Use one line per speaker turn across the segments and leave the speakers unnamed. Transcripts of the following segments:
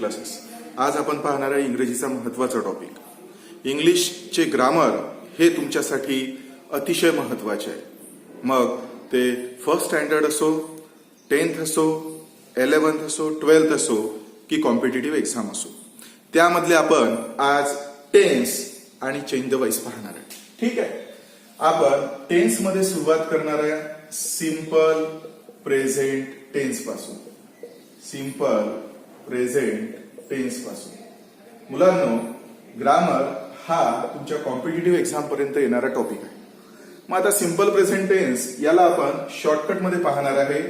Classes. आज आपण पाहणार आहे इंग्रजीचा महत्त्वाचा टॉपिक. इंग्लिशचे ग्रामर हे तुमच्यासाठी अतिशय महत्त्वाचे आहे. मग ते फर्स्ट स्टँडर्ड असो, 10th असो, 11th असो, 12th असो की कॉम्पिटिटिव्ह एक्झाम असो, त्यामधले आपण आज टेन्स आणि चेंज द वॉइस पाहणार आहे. ठीक आहे. आपण टेन्स मध्ये सुरुवात करणार आहे सिंपल प्रेझेंट टेन्स पासून. सिंपल प्रेझेंट टेन्स पासून. मुलांनो, ग्रामर हा तुमच्या कॉम्पिटिटिव्ह एक्झाम पर्यंत येणारा टॉपिक आहे. मग आता सिंपल प्रेझेंट टेन्स याला आपण शॉर्टकट मध्ये पाहणार आहे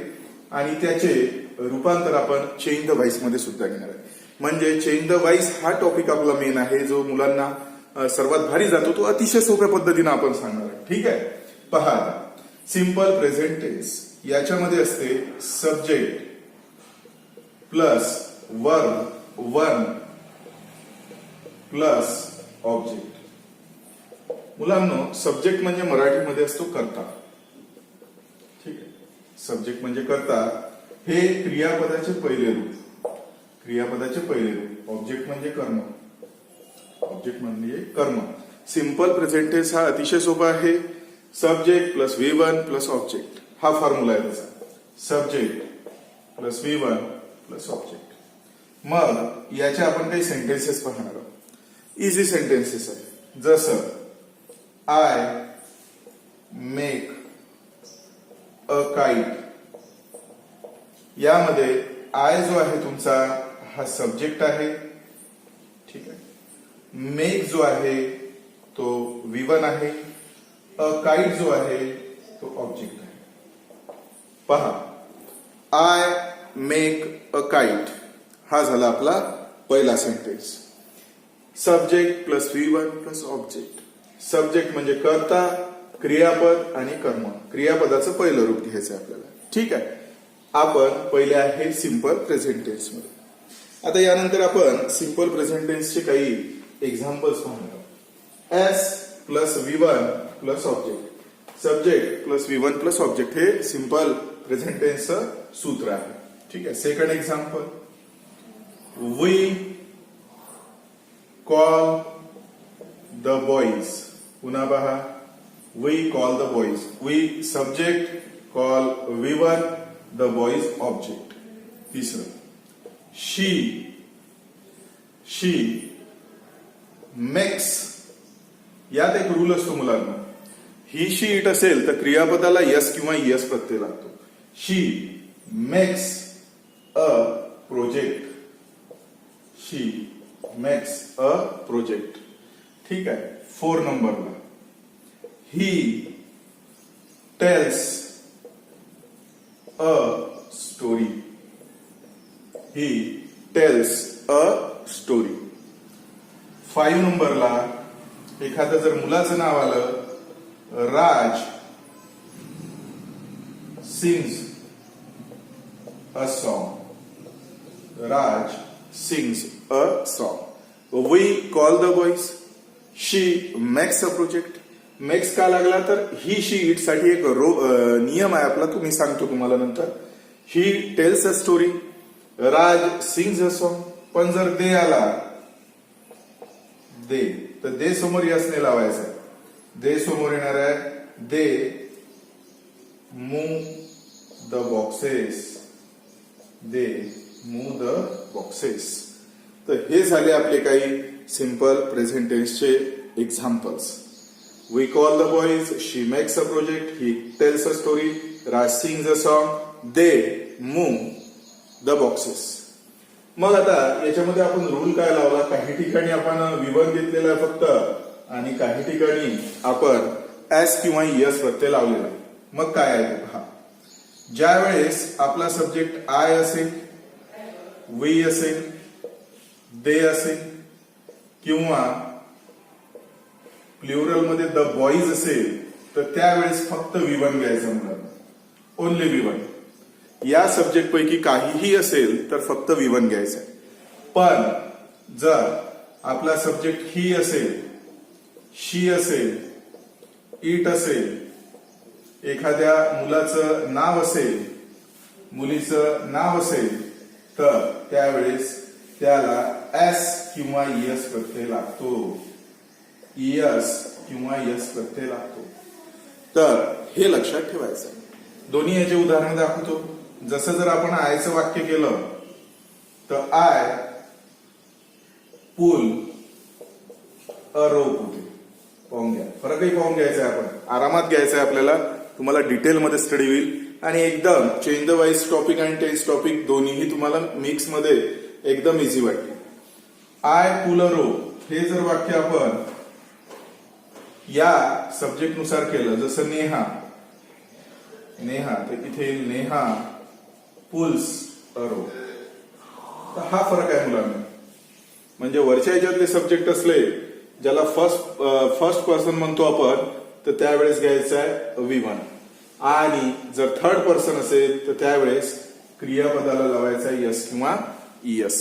आणि त्याचे रूपांतर आपण चेंज द व्हॉइस मध्ये सुद्धा घेणार आहे. म्हणजे चेंज द व्हॉइस हा टॉपिक आपला मेन आहे, जो मुलांना सर्वात भारी जातो. तो अतिशय सोप्या पद्धतीने आपण सांगणार आहे. ठीक आहे. पहा, सिंपल प्रेझेंट टेन्स याच्यामध्ये असते subject plus verb 1 plus object. मुलांनो, सब्जेक्ट म्हणजे मराठीमध्ये असतो कर्ता. ठीक आहे. सब्जेक्ट म्हणजे कर्ता, हे क्रियापदाचे पहिले रूप. क्रियापदाचे पहिले रूप. ऑब्जेक्ट म्हणजे कर्म. ऑब्जेक्ट म्हणजे कर्म. सिंपल प्रेझेंट टेन्स हा अतिशय सोपा आहे. Subject plus V1 plus object हा फॉर्म्युला आहे त्याचा. Subject plus V1 plus object. मग याचे आपण काही सेंटेन्सेस पाहणार आहोत. इझी सेंटेन्सेस आहे. जसं आय मेक अ काइट. यामध्ये आय जो आहे तुमचा हा सब्जेक्ट आहे. ठीक आहे. मेक जो आहे तो V1 आहे. अ काइट जो आहे तो ऑब्जेक्ट आहे. पहा, आय मेक अ काइट हा झाला आपला पहिला sentence. Subject plus V1 plus object. Subject म्हणजे कर्ता, क्रियापद आणि कर्म. क्रियापदाचं पहिलं रूप घ्यायचं आपल्याला. ठीक आहे. आपण पहिले आहे सिंपल प्रेझेंट टेन्स मध्ये. आता यानंतर आपण सिंपल प्रेझेंट टेन्सचे काही एक्झाम्पल्स पाहणार आहोत. S plus V1 plus object. Subject plus V1 plus object हे सिंपल प्रेझेंट टेन्सचं सूत्र आहे. ठीक आहे. Second example, we call the boys. पुन्हा पहा, we call the boys. We subject, call V1, the boys object. तिसरं, शी मेक्स. यात एक रूल असतो मुलांना. ही शी इट असेल तर क्रियापदाला यस किंवा यस प्रत्यय लागतो. She makes a project. She makes a project. ठीक आहे. 4 नंबरला, he tells a story. He tells a story. 5 नंबरला, एखादं जर मुलाचं नाव आलं, Raj sings a song. Raj sings a song. We call the boys. She makes a project. Makes का लागला तर ही शी इट साठी एक नियम आहे आपला, तो मी सांगतो तुम्हाला नंतर. ही tells a story. Raj sings a song. पण जर दे आला, दे, तर दे समोर यसने लावायचं. दे समोर येणार आहे they move the boxes. They move the boxes. तर हे झाले आपले काही सिंपल प्रेझेंट टेन्सचे examples. We call the boys, she makes a project, he tells a story, Raj sings a song, they move the boxes. मग आता याच्यामध्ये आपण रूल काय लावला. काही ठिकाणी आपण V1 घेतलेला फक्त आणि काही ठिकाणी आपण एस किंवा यस प्रत्यय लावलेला. मग काय आहे ते पहा. ज्या वेळेस आपला सब्जेक्ट आय असेल, वी असेल, दे असेल किंवा प्लुरल मध्ये द बॉईज असेल, तर त्यावेळेस फक्त V1 घ्यायचं मुलांना. Only V1. या सब्जेक्ट पैकी काहीही असेल तर फक्त V1 घ्यायचं आहे. पण जर आपला सब्जेक्ट ही असेल, शी असेल, इट असेल, एखाद्या मुलाचं नाव असेल, मुलीचं नाव असेल, तर त्यावेळेस त्याला एस किंवा एस प्रत्यय लागतो. एस किंवा एस प्रत्यय लागतो. तर हे लक्षात ठेवायचं. दोन्ही याचे उदाहरण दाखवतो. जसं जर आपण आयचं वाक्य केलं तर आय पुल अ रोप होते. पाहून घ्या, फरकही पाहून घ्यायचा आहे. आपण आरामात घ्यायचं आहे आपल्याला. तुम्हाला डिटेलमध्ये स्टडी होईल आणि एकदम चेंज द वाईज टॉपिक आणि टेन्स टॉपिक दोन्हीही तुम्हाला मिक्स मध्ये एकदम इझी वाटते. आय पुल अ रोप हे जर वाक्य आपण या सब्जेक्ट नुसार केलं, जसं नेहा, नेहा तर इथे नेहा पुल्स अ रोप. तर हा फरक आहे मुलांना. म्हणजे वरच्या ह्याच्यातले सब्जेक्ट असले ज्याला फर्स्ट पर्सन म्हणतो आपण, तर त्यावेळेस घ्यायचं आहे V1. आणि जर थर्ड पर्सन असेल तर त्यावेळेस क्रियापदाला लावायचा आहे यस किंवा ES.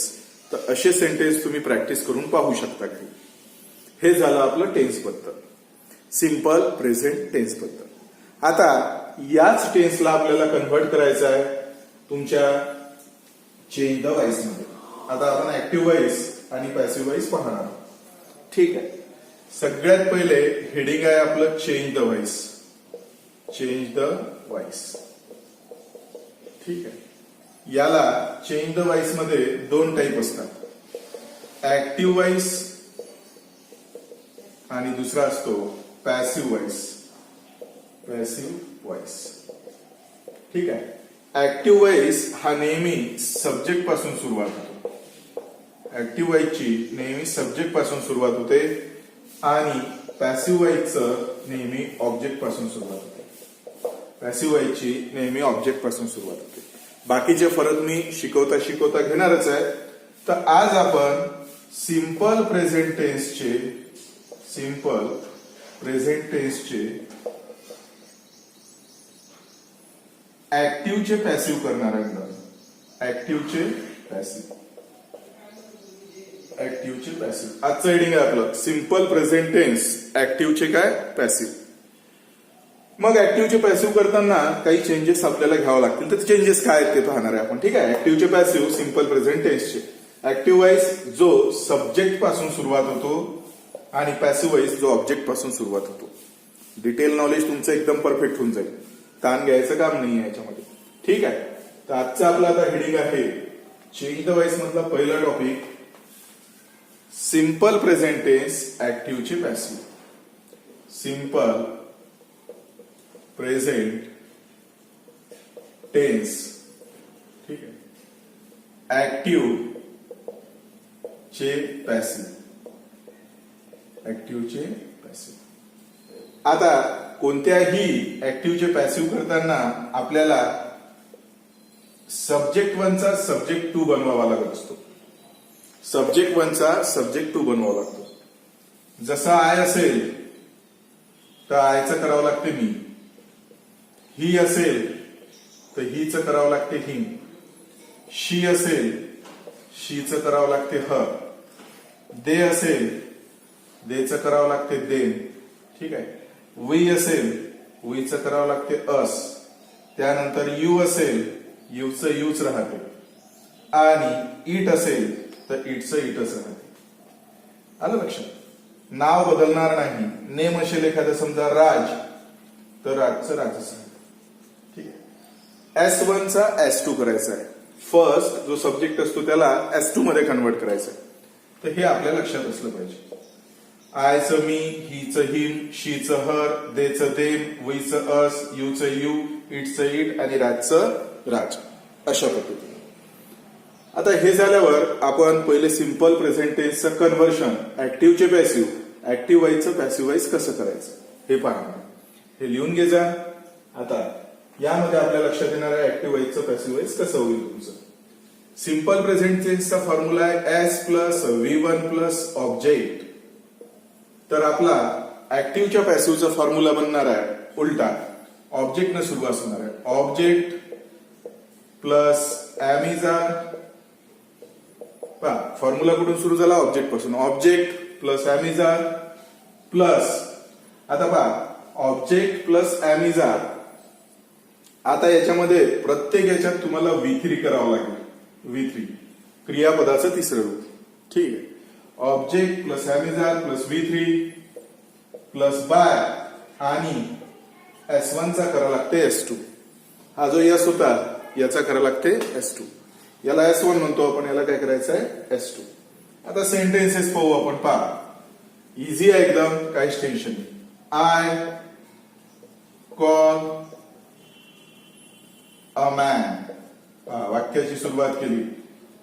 तर असे सेंटेन्स तुम्ही प्रॅक्टिस करून पाहू शकता. हे झालं आपलं टेन्स बद्दल, सिंपल प्रेझेंट टेन्स बद्दल. आता याच टेन्सला आपल्याला कन्व्हर्ट करायचं आहे तुमच्या चेंज द वाईस मध्ये. आता आपण ऍक्टिव्ह वाईस आणि पॅसिव्ह वाईस पाहणार. ठीक आहे. सगळ्यात पहिले हेडिंग आहे आपलं change the voice. Change the voice. ठीक आहे. याला चेंज द वाईस मध्ये दोन टाईप असतात. ऍक्टिव्ह वाईस आणि दुसरा असतो पॅसिव्ह वाईस. Passive vice. ठीक आहे. ऍक्टिव्ह वाईस हा नेहमी सब्जेक्ट पासून सुरुवात होतो. ऍक्टिव्ह वाईसची नेहमी सब्जेक्ट पासून सुरुवात होते आणि पॅसिव्ह वाईसचं नेहमी ऑब्जेक्ट पासून सुरुवात होते. पॅसिव्ह वाईसची नेहमी ऑब्जेक्ट पासून सुरुवात होते. बाकीचे फरक मी शिकवता शिकवता घेणारच आहे. तर आज आपण सिंपल प्रेझेंट टेन्सचे ऍक्टिव्हचे पॅसिव्ह करणार आहे. ऍक्टिव्हचे पॅसिव्ह. आजचं हेडिंग आहे आपलं सिंपल प्रेझेंट टेन्स, ऍक्टिव्हचे काय पॅसिव्ह. मग ऍक्टिव्हचे पॅसिव्ह करताना काही चेंजेस आपल्याला घ्यावं लागतील. तर चेंजेस काय आहेत ते पाहणार आहे आपण. ठीक आहे. ऍक्टिव्हचे पॅसिव्ह सिंपल प्रेझेंट टेन्सचे. ऍक्टिव्ह वाईस जो सब्जेक्ट पासून सुरुवात होतो आणि पॅसिव्ह वाईस जो ऑब्जेक्ट पासून सुरुवात होतो. डिटेल नॉलेज तुमचं एकदम परफेक्ट होऊन जाईल. ताण घ्यायचं काम नाही आहे याच्यामध्ये. ठीक आहे. तर आजचं आपलं आता हेडिंग आहे चेंज द वाईस मधला पहिला टॉपिक सिंपल प्रेझेंट टेन्स ऍक्टिव्हचे पॅसिव्ह. Simple present tense. ठीक आहे. ऍक्टिव्ह चे पॅसिव्ह. ऍक्टिव्हचे पॅसिव्ह. आता कोणत्याही ऍक्टिव्हचे पॅसिव्ह करताना आपल्याला सब्जेक्ट 1चा सब्जेक्ट 2 बनवावा लागत असतो. सब्जेक्ट 1चा सब्जेक्ट 2 बनवावा लागतो. जसा आय असेल तर आयचं करावं लागते मी. ही असेल तर हीचं करावं लागते हिम. शी असेल शीचं करावं लागते हर. दे असेल देचं करावं लागते देन. ठीक आहे. वी असेल वीचं करावं लागते अस. त्यानंतर यू असेल यूचं यूच राहते. आणि इट असेल तर इटचं इटच राहते. आलं लक्षात. नाव बदलणार नाही. नेम असेल एखादं समजा राज तर राजचं राजच राहते. ठीक आहे. S1 चा S2 करायचा आहे. फर्स्ट जो सब्जेक्ट असतो त्याला S2 मध्ये कन्वर्ट करायचं आहे. तर हे आपल्या लक्षात असलं पाहिजे. आयचं मी, हीचं हिम, शीचं हर, देचं देम, वीचं अस, यूचं यू, इटचं इट आणि राजचं राज. अशा पद्धतीने. आता हे झाल्यावर आपण पहिले सिंपल प्रेझेंट टेन्सचं कन्व्हर्शन ऍक्टिव्हचे पॅसिव्ह, ऍक्टिव्ह वाईसचं पॅसिव्ह वाईस कसं करायचं हे पाहणार. हे लिहून घे जा. आता यामध्ये आपल्या लक्षात येणार आहे ऍक्टिव्ह वाईसचं पॅसिव्ह वाईस कसं होईल तुमचं. सिंपल प्रेझेंट टेन्सचा फॉर्म्युला आहे S plus V1 plus object. तर आपला ऍक्टिव्हच्या पॅसिव्हचा फॉर्म्युला बनणार आहे उलटा. ऑब्जेक्ट न सुरुवात होणार आहे. Object plus ऍमिझार. फॉर्म्युला कुठून सुरू झाला ऑब्जेक्ट पासून. ऑब्जेक्ट प्लस ऍमिझार प्लस आता पहा ऑब्जेक्ट प्लस ऍमिझार. आता याच्यामध्ये प्रत्येक याच्यात तुम्हाला V3 करावं लागेल. V3 क्रियापदाचं तिसरं रूप. ठीक आहे. Object plus have plus V3 plus by आणि S1 चा करा लागते S2. हा जो S होता याचा करा लागते S2. याला S1 म्हणतो आपण, याला काय करायचं आहे S2. आता सेंटेन्सेस पाहू आपण. पहा, इझी आहे एकदम, काहीच टेन्शन नाही. I call a man. वाक्याची सुरुवात केली.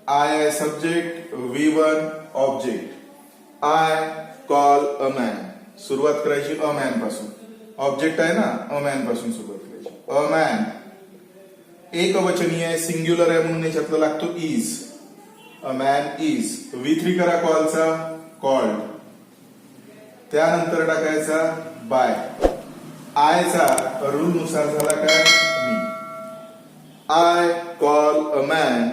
आय आहे subject, V1 object. I call a man. सुरुवात करायची अ मॅन पासून. ऑब्जेक्ट आहे ना, अ मॅन पासून सुरुवात करायची. अ मॅन एकवचनीय आहे, सिंग्युलर आहे म्हणून याच्यातलं लागतो is. A man is. V3 करा कॉलचा, कॉल्ड. त्यानंतर टाकायचा बाय. आयचा रूल नुसार झाला काय मी. I call a man.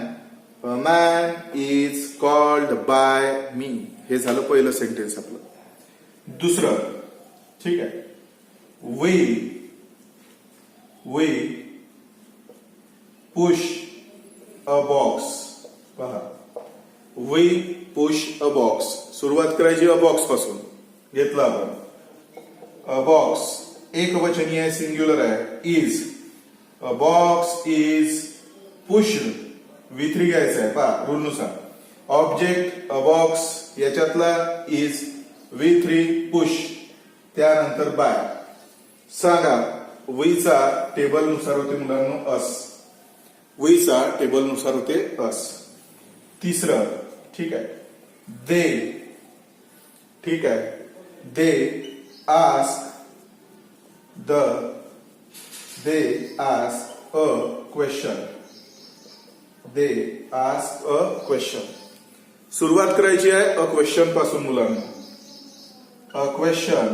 A man is called by मी. हे झालं पहिलं सेंटेन्स आपलं. दुसरं, ठीक आहे. We push a box. पहा, वी पुश अ बॉक्स. सुरुवात करायची अ बॉक्स पासून. घेतला आपण अ बॉक्स. एक वचनीय आहे, सिंग्युलर आहे, is. A box is pushed. V3 घ्यायचा आहे पहा रूल नुसार. ऑब्जेक्ट अ बॉक्स, याच्यातला इज. V3 push. त्यानंतर बाय. सांगा, वीचा टेबल नुसार होते मुलांनो अस. वीचा टेबल नुसार होते अस. तिसरं, ठीक आहे. दे. ठीक आहे. दे ask a question. They ask a question. सुरुवात करायची आहे अ क्वेश्चन पासून मुलांना. A question.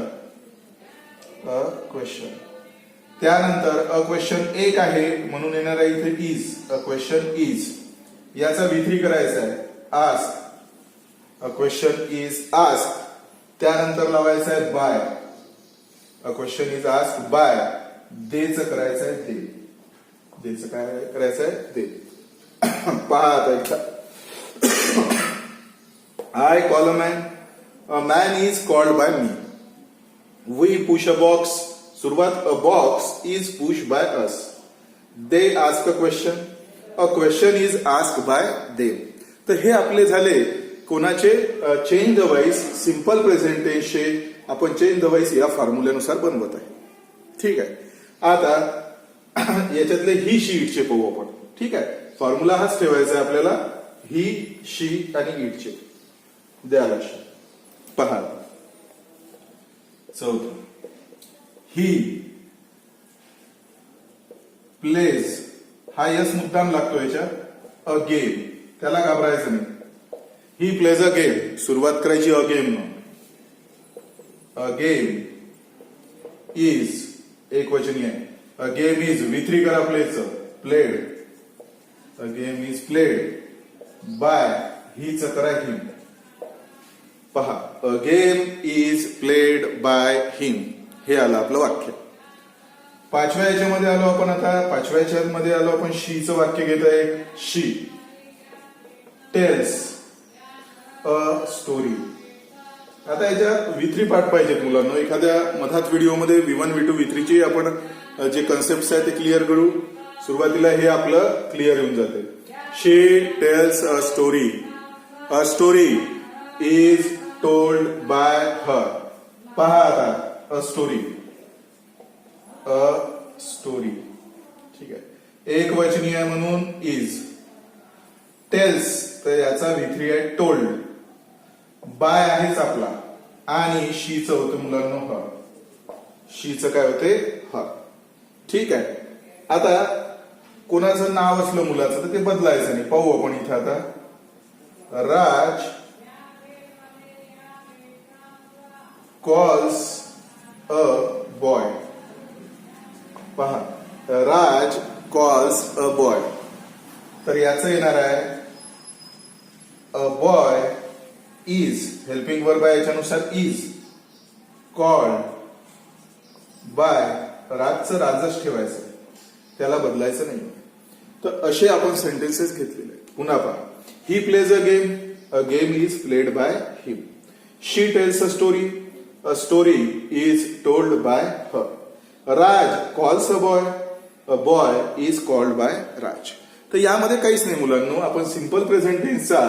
त्यानंतर अ क्वेश्चन एक आहे म्हणून येणार आहे इथे इज. A question is. याचा V3 करायचा आहे ask. A question is ask. त्यानंतर लावायचं आहे by. A question is ask by. देचं करायचं आहे दे. देचं काय करायचं आहे दे. पहा आता एकदा. I call a man. A man is called by me. We push a box. सुरुवात a box is push by us. They ask a question. A question is ask by them. तर हे आपले झाले कोणाचे change the voice. Simple present चे आपण change the voice या फॉर्म्युल्यानुसार बनवत आहे. ठीक आहे. आता याच्यातले ही शी इटचे पाहू आपण. ठीक आहे. फॉर्म्युला हाच ठेवायचा आहे आपल्याला. ही शी आणि इटचे द्यायला. पहा, चौथं. He plays. हा यस मुद्दाम लागतो याच्यात. A game. त्याला घाबरायचं नाही. He plays a game. सुरुवात करायची अ गेम. अ गेम इज एक वचनी आहे. A game is. V3 करा प्लेचं. Played. A game is played by. हीच करा हिम. पहा, a game is played by him. हे आलं आपलं वाक्य. पाचव्या याच्यामध्ये आलो आपण. आता पाचव्या याच्यामध्ये आलो आपण. शीचं वाक्य घेत आहे. शी टेल्स अ स्टोरी. आता याच्यात V3 पाठ पाहिजेत मुलांना. एखाद्या मधात व्हिडिओमध्ये V1 V2 V3 ची आपण जे कन्सेप्ट आहे ते क्लिअर करू. सुरुवातीला हे आपलं क्लिअर होऊन जाते. शी tells a story. A story is told by हर. पहा आता, अ स्टोरी. A story. ठीक आहे. एक वचनीय आहे म्हणून इज. टेल्स तर याचा V3 आहे टोल्ड. बाय आहेच आपला. आणि शीचं होतं मुलांना हर. शीचं काय होते हर. ठीक आहे. आता कोणाचं नाव असलं मुलाचं तर ते बदलायचं नाही. पाहू आपण इथं आता. राज calls a boy. पहा, राज calls a boy. तर याचं येणार आहे a boy is. Helping verb आहे याच्यानुसार इज. Called by. राजचं राजच ठेवायचं. त्याला बदलायचं नाही. तर असे आपण सेंटेन्सेस घेतलेले आहेत. पुन्हा पहा. He plays a game is played by him. She tells a story is told by her. Raj calls a boy is called by Raj. तर यामध्ये काहीच नाही मुलांनो, आपण सिंपल प्रेझेंट टेन्सचा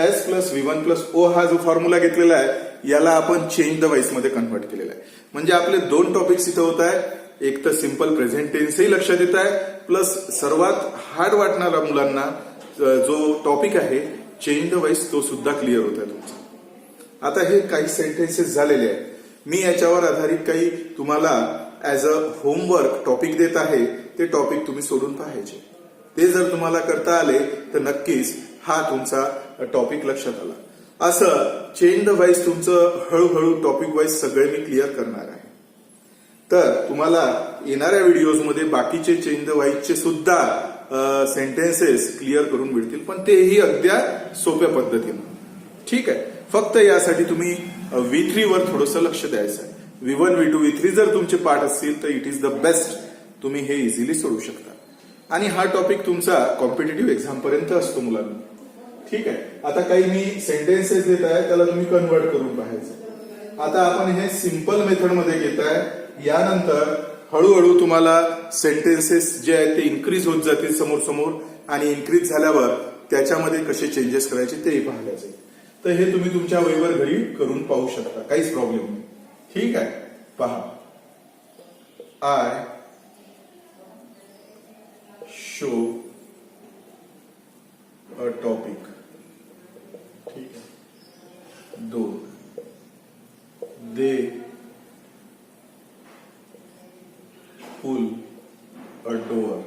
S plus V1 plus O हा जो फॉर्म्युला घेतलेला आहे याला आपण चेंज द व्हाईस मध्ये कन्व्हर्ट केलेला आहे. म्हणजे आपले दोन टॉपिक्स इथं होत आहे. एक तर सिंपल प्रेझेंट टेन्सही लक्षात येत आहे, प्लस सर्वात हार्ड वाटणारा मुलांना जो टॉपिक आहे चेंज द व्हाईस तो सुद्धा क्लिअर होत आहे तुमचा. आता हे काही सेंटेन्सेस झालेले आहेत. मी याच्यावर आधारित काही तुम्हाला ऍज अ होमवर्क टॉपिक देत आहे. ते टॉपिक तुम्ही सोडून पाहायचे. ते जर तुम्हाला करता आले तर नक्कीच हा तुमचा टॉपिक लक्षात आला. असं चेंज द व्हाईस तुमचं हळूहळू टॉपिक वाईज सगळे मी क्लिअर करणार आहे. तर तुम्हाला येणाऱ्या व्हिडिओजमध्ये बाकीचे चेंज द व्हाईसचे सुद्धा सेंटेन्सेस क्लिअर करून मिळतील, पण तेही अगद्या सोप्या पद्धतीनं. ठीक आहे. फक्त यासाठी तुम्ही V3 वर थोडंसं लक्ष द्यायचं आहे. V1, V2, V3 जर तुमचे पाठ असतील तर इट इज द बेस्ट. तुम्ही हे इझिली सोडू शकता. आणि हा टॉपिक तुमचा कॉम्पिटेटिव्ह एक्झाम पर्यंत असतो मुलांना. ठीक आहे. आता काही मी सेंटेन्सेस देत आहे त्याला तुम्ही कन्वर्ट करून पाहायचं. आता आपण हे सिंपल मेथड मध्ये घेत आहे. यानंतर हळूहळू तुम्हाला सेंटेन्सेस जे आहेत ते इन्क्रीज होत जातील समोर समोर, आणि इन्क्रीज झाल्यावर त्याच्यामध्ये कसे चेंजेस करायचे तेही पाहायला जाईल. तर हे तुम्ही तुमच्या वहीवर घरी करून पाहू शकता, काहीच प्रॉब्लेम नाही. ठीक आहे. पहा, आय शो अ टॉपिक. ठीक आहे. 2 दे पुल अ डोअर.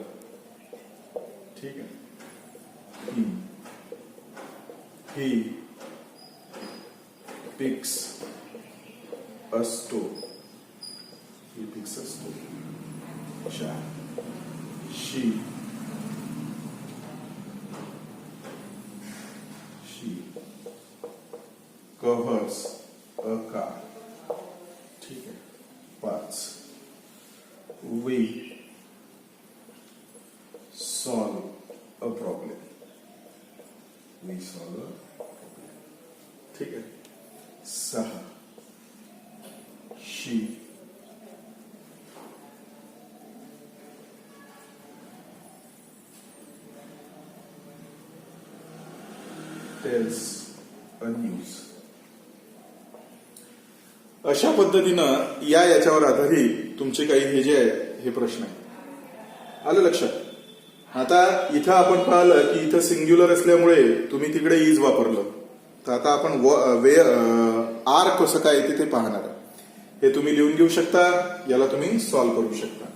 ठीक आहे. He picks a stone. He picks a stone. 4 she covers a car. ठीक आहे. 5 we solve a problem. We solve a problem. ठीक आहे. 6 she tells a news. अशा पद्धतीनं याच्यावर आधारित तुमचे काही हे जे आहे हे प्रश्न आहेत. आलं लक्षात? आता इथं आपण पाहिलं की इथं सिंग्युलर असल्यामुळे तुम्ही तिकडे इज वापरलं. तर आता आपण आर कसं काय तिथे पाहणार. हे तुम्ही लिहून घेऊ शकता. याला तुम्ही सॉल्व्ह करू शकता.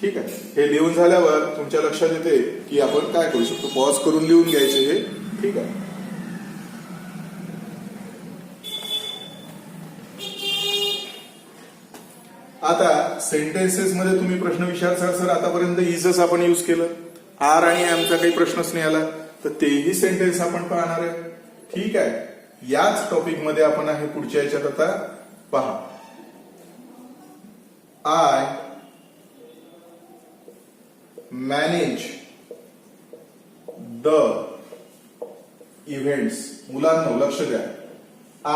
ठीक आहे. हे लिहून झाल्यावर तुमच्या लक्षात येते की आपण काय करू शकतो. पॉज करून लिहून घ्यायचे हे. ठीक आहे. आता सेंटेन्सेस मध्ये तुम्ही प्रश्न विचारसाल सर आतापर्यंत इजच आपण यूज केलं, आर आणि एमचा काही प्रश्नच नाही आला, तर तेही सेंटेन्स आपण पाहणार आहे. ठीक आहे. याच टॉपिक मध्ये आपण आहे पुढच्या याच्यात. आता पहा, आय मॅनेज द इव्हेंट्स. मुलांनो लक्ष द्या.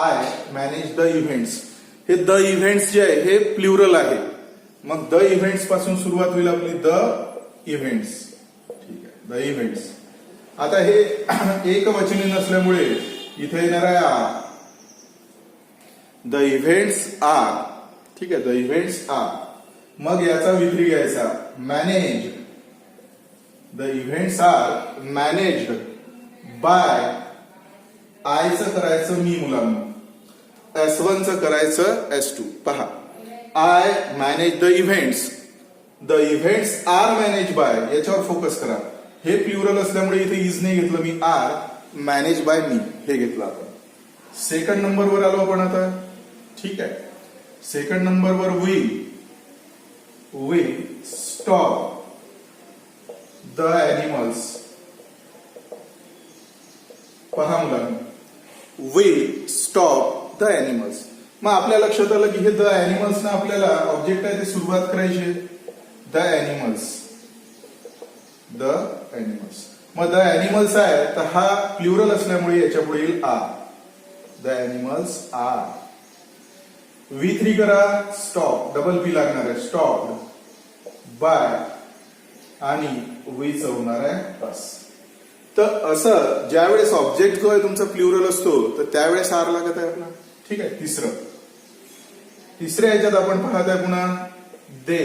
I manage the events. हे द इव्हेंट्स जे आहे हे प्लुरल आहे. मग द इव्हेंट्स पासून सुरुवात होईल आपली. The events. ठीक आहे. The events. आता हे एकवचनी नसल्यामुळे इथे येणार आहे आर. The events are. ठीक आहे. The events are. मग याचा V3 घ्यायचा. Manage. The events are managed by. आयचं करायचं मी मुलांना. S1 चं करायचं S2. पहा, I manage the events. The events are manage by. याच्यावर फोकस करा. हे प्लुरल असल्यामुळे इथे इज नाही घेतलं मी. आर मॅनेज बाय मी हे घेतलं आपण. सेकंड नंबरवर आलो आपण आता. ठीक आहे. सेकंड नंबरवर वी स्टॉप द ॲनिमल्स. पहा मुलांना, वी स्टॉप द ॲनिमल्स. मग आपल्या लक्षात आलं की हे द ॲनिमल्स ना आपल्याला ऑब्जेक्ट आहे ते सुरुवात करायची. The animals. The animals. मग द ॲनिमल्स आहे तर हा प्लुरल असल्यामुळे याच्या पुढे येईल R. The animals R. V3 करा स्टॉप, डबल पी लागणार आहे, स्टॉप बाय आणि वीच होणार आहे बस. तर असं ज्यावेळेस ऑब्जेक्ट जो आहे तुमचा प्लुरल असतो तर त्यावेळेस आर लागत आहे आपला. ठीक आहे. तिसऱ्या ह्याच्यात आपण पाहत आहे पुन्हा दे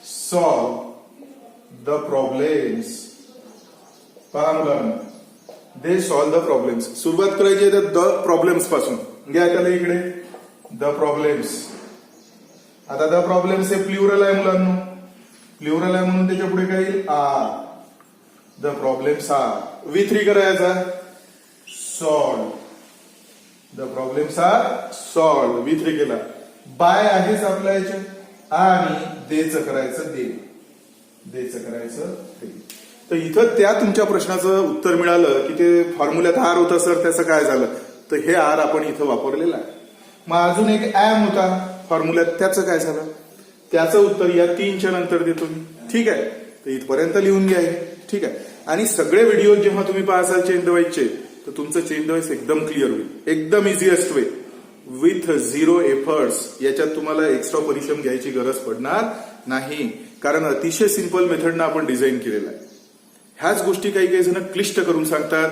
सॉल्व द प्रॉब्लेम्स. पहा मुलांना, दे सॉल्व द प्रॉब्लेम्स. सुरुवात करायची आहे द प्रॉब्लेम्स पासून. घ्या त्याला इकडे द प्रॉब्लेम्स. आता द प्रॉब्लेम्स हे प्लुरल आहे मुलांना, प्लुरल आहे म्हणून त्याच्या पुढे काय येईल R. The problems are. V3 करायचा solve. The problems are solve. V3 केला. बाय आहेच आपल्या याच्यात आणि देचं करायचं दे. तर इथं त्या तुमच्या प्रश्नाचं उत्तर मिळालं की ते फॉर्म्युल्यात आर होता सर, त्याचं काय झालं, तर हे आर आपण इथं वापरलेलं आहे. मग अजून एक ऍम होता फॉर्म्युल्यात, त्याचं काय झालं, त्याचं उत्तर या 3च्या नंतर देतो मी. ठीक आहे. तर इथपर्यंत लिहून घ्या. ठीक आहे. आणि सगळे व्हिडिओ जेव्हा तुम्ही पाहाल चेंज द वाईजचे तर तुमचं चेंज द वाईज एकदम क्लिअर होईल. एकदम इझिएस्ट वे विथ 0 एफर्ट्स. याच्यात तुम्हाला एक्स्ट्रा परिश्रम घ्यायची गरज पडणार नाही, कारण अतिशय सिंपल मेथडनं आपण डिझाईन केलेलं आहे. ह्याच गोष्टी काही जण क्लिष्ट करून सांगतात,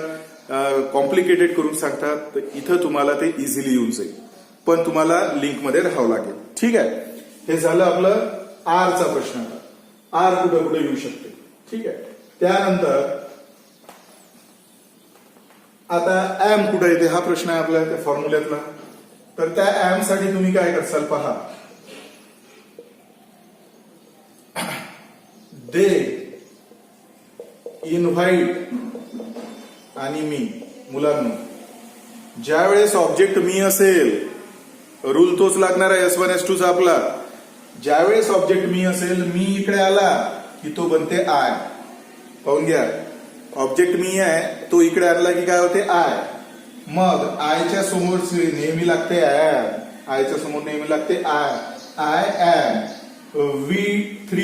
कॉम्प्लिकेटेड करून सांगतात. तर इथं तुम्हाला ते इझिली येऊन जाईल, पण तुम्हाला लिंकमध्ये राहावं लागेल. ठीक आहे. हे झालं आपलं आरचा प्रश्न. आर कुठं कुठे येऊ शकते. ठीक आहे. त्यानंतर आता एम कुठे येते हा प्रश्न आहे आपल्या त्या फॉर्म्युल्यातला. तर त्या एम साठी तुम्ही काय करसाल पहा. दे इन्व्हाइट आणि मी. मुलांनो, ज्या वेळेस ऑब्जेक्ट मी असेल, रूल तोच लागणार आहे S1 S2 चा आपला. ज्यावेळेस ऑब्जेक्ट मी असेल, मी इकडे आला की तो बनते आय. पाहून घ्या, ऑब्जेक्ट मी आहे, तो इकडे आणला की काय होते आय. मग आयच्या समोर नेहमी लागते ऍम. आयच्या समोर नेहमी लागते I. I am. V3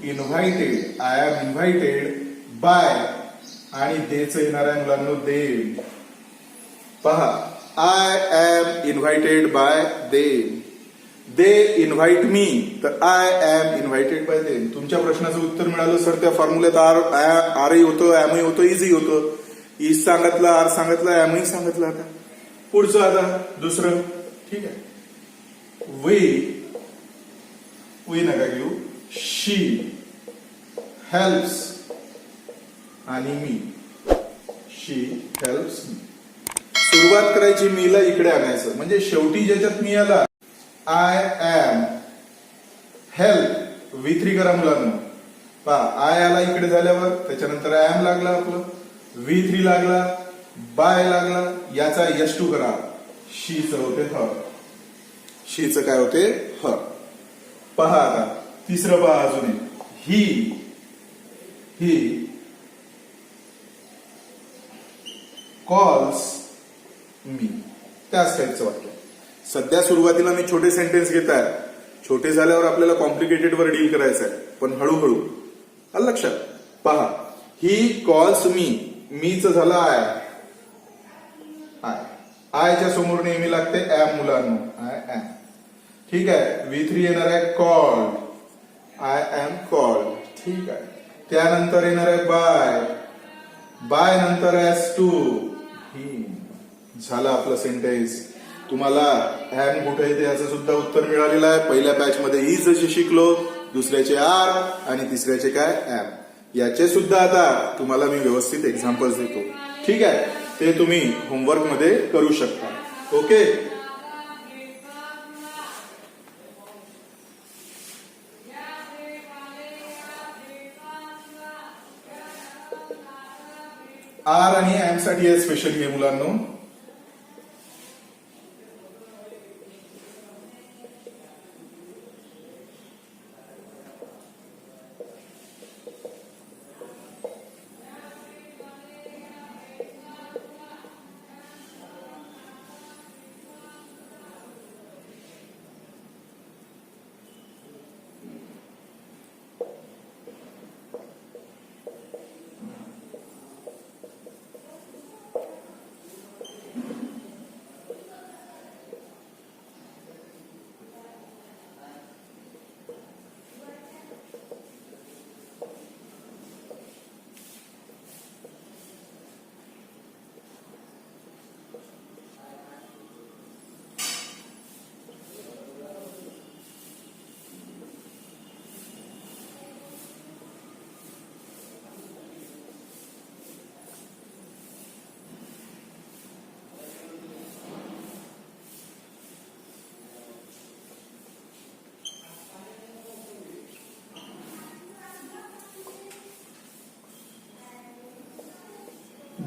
invited. I am invited by आणि देचं येणार आहे मुलांनो दे. पहा, I am invited by they. They invite me, तर I am invited by they. तुमच्या प्रश्नाचं उत्तर मिळालं सर त्या फॉर्म्युल्यात आरही होतं, एमही होतं, इझी होतं. इज सांगितलं, आर सांगितलं, एमही सांगितलं. आता पुढचं आता दुसरं. ठीक आहे. वी नका घेऊ. शी हेल्प्स आणि मी. शी हेल्प्स मी. सुरुवात करायची मीला इकडे आणायचं, म्हणजे शेवटी ज्याच्यात मी आला आय एम हेल्प. V3 करा मुलांना. पहा, आय आला इकडे झाल्यावर, त्याच्यानंतर एम लागला आपलं, V3 लागला, बाय लागला, याचा S2 करा. शीचं होते हर. शीचं काय होते हर. पहा आता तिसरं पहा अजून एक. He calls me. त्याच टाईपचं वाक्य. सध्या सुरुवातीला मी छोटे सेंटेन्स घेत आहे. छोटे झाल्यावर आपल्याला कॉम्प्लिकेटेड वर डील करायचं आहे, पण हळूहळू. आलं लक्षात. पहा, ही कॉल्स मी. मीच झालं आय. आयच्या समोर नेहमी लागते एम मुलांनो. I am. ठीक आहे. V3 येणार आहे कॉल्ड. I am called. ठीक आहे. त्यानंतर येणार आहे बाय. बाय नंतर S2 ही. झालं आपलं सेंटेन्स. तुम्हाला एम कुठे येते याचं सुद्धा उत्तर मिळालेलं आहे. पहिल्या बॅच मध्ये इज जसे शिकलो, दुसऱ्याचे आर आणि तिसऱ्याचे काय एम. याचे सुद्धा आता तुम्हाला मी व्यवस्थित एक्झाम्पल्स देतो. ठीक आहे. ते तुम्ही होमवर्क मध्ये करू शकता. ओके. आर आणि एम साठी आहे स्पेशली हे मुलांनो.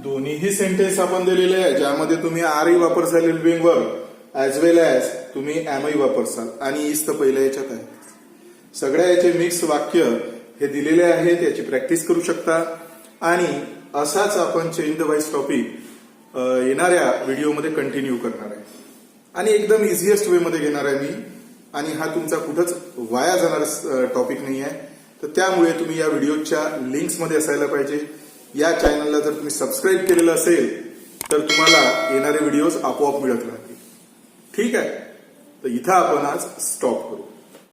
दोन्हीही सेंटेन्स आपण दिलेले आहे ज्यामध्ये तुम्ही आर ही वापरसाल हेल्पिंग वर्ब ऍज वेल ऍज तुम्ही एम ही वापरसाल आणि इज तर पहिल्या याच्यात आहे. सगळ्या याचे मिक्स वाक्य हे दिलेले आहेत, याची प्रॅक्टिस करू शकता आणि असाच आपण चेंज द व्हॉइस टॉपिक येणाऱ्या व्हिडिओमध्ये कंटिन्यू करणार आहे आणि एकदम इझिएस्ट वे मध्ये घेणार आहे मी आणि हा तुमचा कुठंच वाया जाणारा टॉपिक नाही आहे. तर त्यामुळे तुम्ही या व्हिडिओच्या लिंक्स मध्ये असायला पाहिजे. या चॅनलला जर तुम्ही सबस्क्राईब केलेलं असेल तर तुम्हाला येणारे व्हिडिओज आपोआप मिळत राहतील. ठीक आहे, तर इथं आपण आज स्टॉप करू.